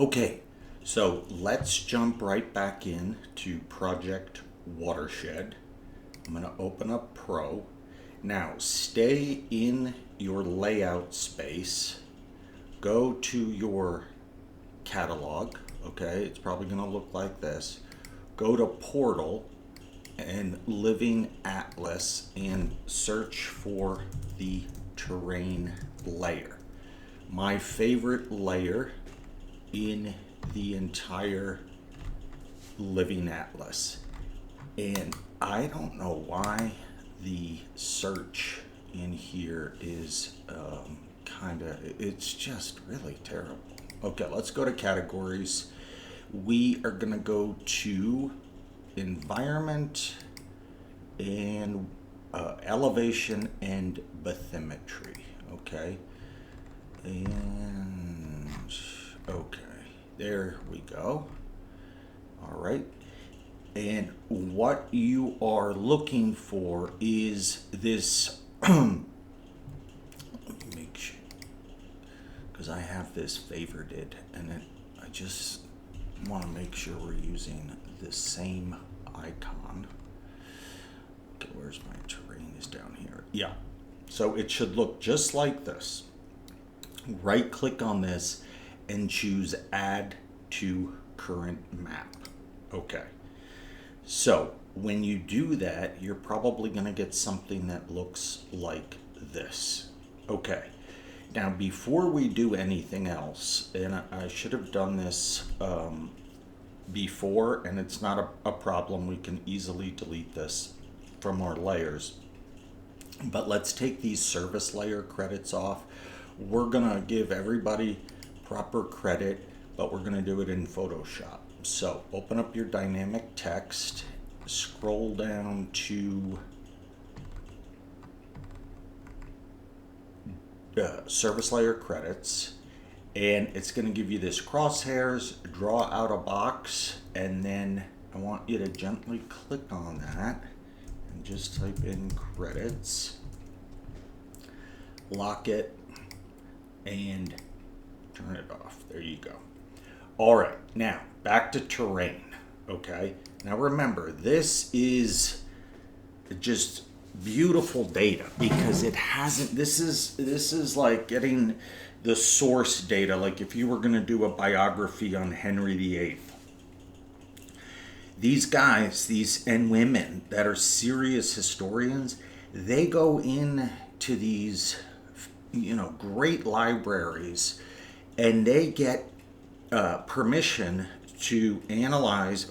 Okay, so let's jump right back in to Project Watershed. I'm going to open up Pro. Now, stay in your layout space. Go to your catalog. Okay, it's probably going to look like this. Go to Portal and Living Atlas and search for the terrain layer. My favorite layer in the entire Living Atlas. And I don't know why the search in here is it's just really terrible. Okay, let's go to categories. We are going to go to environment and elevation and bathymetry. Okay. And okay, there we go. All right. And what you are looking for is this. Let me make sure, because I have this favorited, and I just want to make sure we're using the same icon. Okay, where's my terrain? Is down here. Yeah. So it should look just like this. Right click on this and choose Add to Current Map. Okay. So when you do that, you're probably going to get something that looks like this. Okay. Now, before we do anything else, and I should have done this before, and it's not a problem. We can easily delete this from our layers. But let's take these service layer credits off. We're going to give everybody proper credit, but we're going to do it in Photoshop. So open up your dynamic text, scroll down to service layer credits, and it's going to give you this crosshairs, draw out a box, and then I want you to gently click on that and just type in credits, lock it, and turn it off. There you go. All right, now back to terrain. Okay, now remember, this is just beautiful data because it hasn't. This is like getting the source data. Like if you were going to do a biography on Henry VIII, these guys, these and women that are serious historians, they go in to these, great libraries, and they get permission to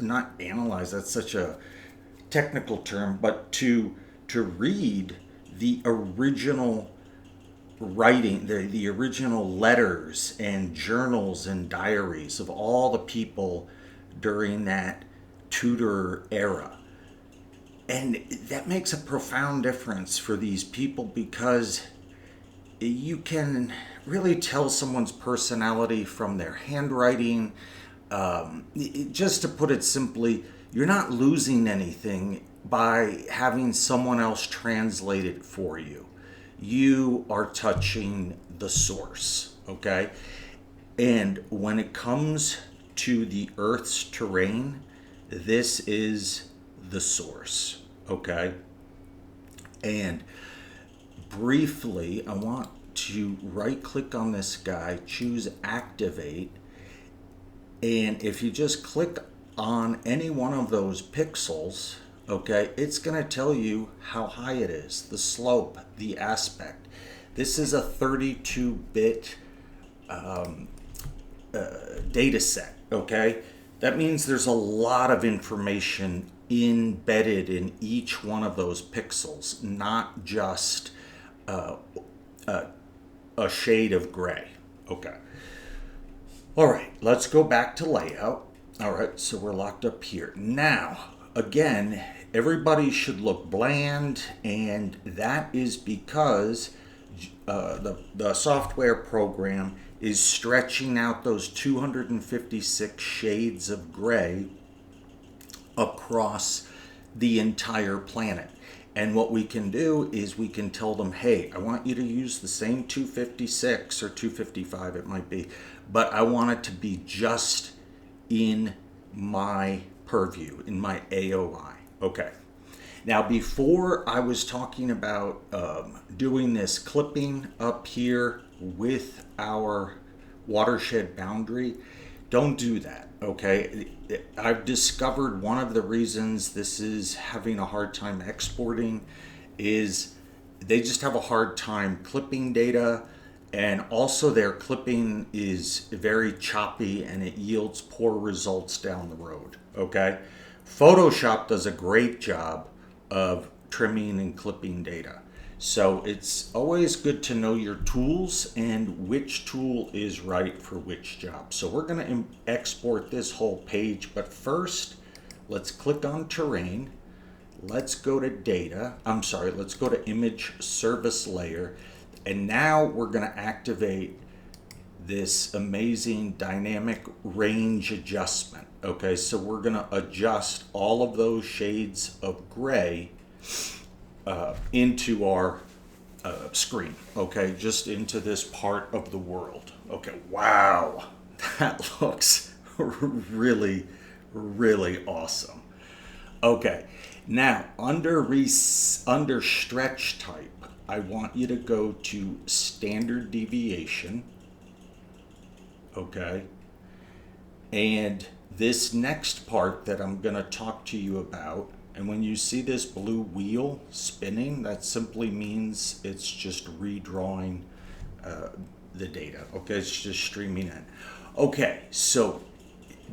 not analyze, that's such a technical term, but to read the original writing, the original letters and journals and diaries of all the people during that Tudor era. And that makes a profound difference for these people because you can really tell someone's personality from their handwriting. Just to put it simply, you're not losing anything by having someone else translate it for you. You are touching the source, okay? And when it comes to the Earth's terrain, this is the source, okay? And briefly, I want to right click on this guy, choose activate, and if you just click on any one of those pixels, okay, it's going to tell you how high it is, the slope, the aspect. This is a 32-bit data set, okay? That means there's a lot of information embedded in each one of those pixels, not just a shade of gray. Okay. All right, let's go back to layout. All right, so we're locked up here. Now, again, everybody should look bland, and that is because the software program is stretching out those 256 shades of gray across the entire planet. And what we can do is we can tell them, hey, I want you to use the same 256 or 255 it might be, but I want it to be just in my purview, in my AOI. Okay. Now, before I was talking about doing this clipping up here with our watershed boundary, don't do that, okay? I've discovered one of the reasons this is having a hard time exporting is they just have a hard time clipping data, and also their clipping is very choppy and it yields poor results down the road, okay? Photoshop does a great job of trimming and clipping data. So it's always good to know your tools and which tool is right for which job. So we're going to export this whole page, but first let's click on terrain. Let's go to data. Let's go to image service layer. And now we're going to activate this amazing dynamic range adjustment. Okay, so we're going to adjust all of those shades of gray into our screen, okay, just into this part of the world. Okay, wow, that looks really, really awesome. Okay, now under stretch type, I want you to go to standard deviation, okay, and this next part that I'm going to talk to you about, and when you see this blue wheel spinning, that simply means it's just redrawing the data. Okay, it's just streaming in. Okay, so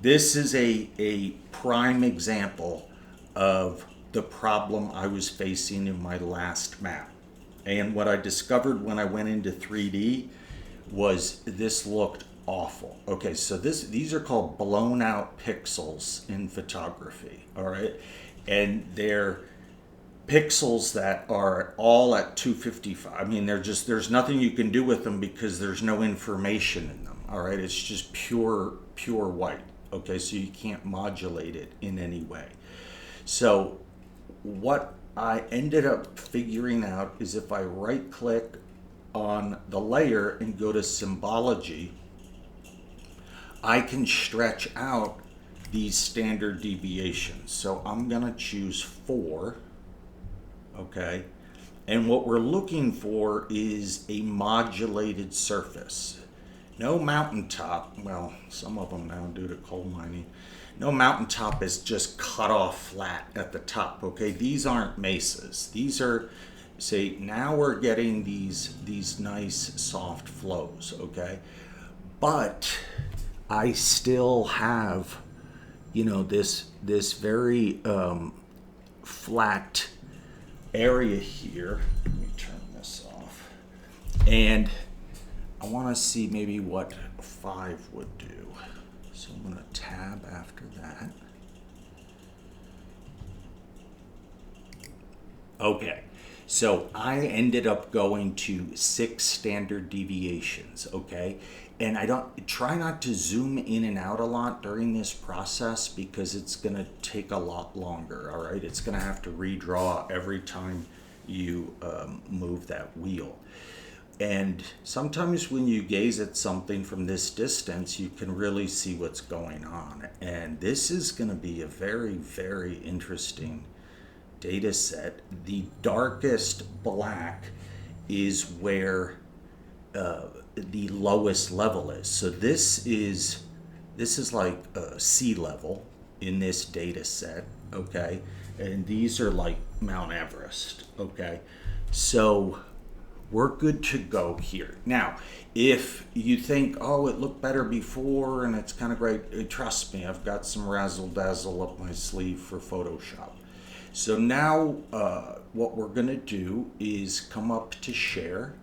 this is a prime example of the problem I was facing in my last map. And what I discovered when I went into 3D was this looked awful. Okay, so these are called blown out pixels in photography, all right? And they're pixels that are all at 255. I mean, there's nothing you can do with them because there's no information in them, all right? It's just pure white, okay? So you can't modulate it in any way. So what I ended up figuring out is if I right click on the layer and go to symbology, I can stretch out these standard deviations. So I'm going to choose 4, okay? And what we're looking for is a modulated surface. No mountaintop, well, some of them now due to coal mining, no mountaintop is just cut off flat at the top, okay? These aren't mesas. These are, say, now we're getting these nice soft flows, okay? But I still have, you know, this very flat area here. Let me turn this off. And I want to see maybe what 5 would do. So I'm going to tab after that. Okay. So I ended up going to 6 standard deviations, okay? And I try not to zoom in and out a lot during this process because it's gonna take a lot longer, all right? It's gonna have to redraw every time you move that wheel. And sometimes when you gaze at something from this distance, you can really see what's going on. And this is gonna be a very, very interesting data set. The darkest black is where the lowest level is. So this is like sea level in this data set, okay? And these are like Mount Everest, okay? So we're good to go here. Now, if you think, oh, it looked better before and it's kind of great, trust me, I've got some razzle dazzle up my sleeve for Photoshop. So now what we're gonna do is come up to share,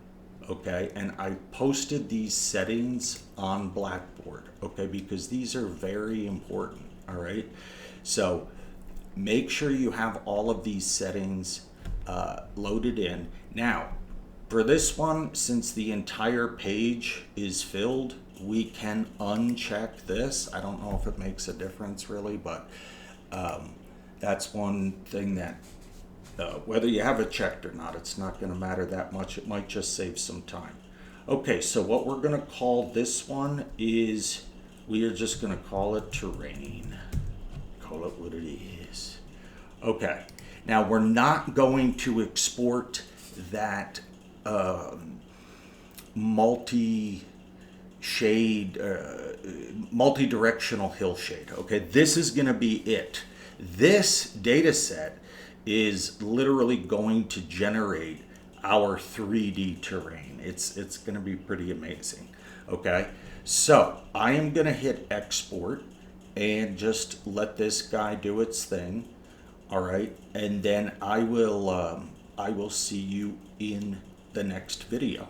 okay? And I posted these settings on Blackboard, okay? Because these are very important, all right? So make sure you have all of these settings loaded in. Now, for this one, since the entire page is filled, we can uncheck this. I don't know if it makes a difference really, but that's one thing that whether you have it checked or not, it's not going to matter that much. It might just save some time. Okay, so what we're gonna call this one is, we are just gonna call it terrain. Call it what it is. Okay, now we're not going to export that multi-shade, multi-directional hill shade. Okay, this is gonna be it. This data set is literally going to generate our 3D terrain. It's going to be pretty amazing. Okay, so I am going to hit export and just let this guy do its thing. All right, and then I will see you in the next video.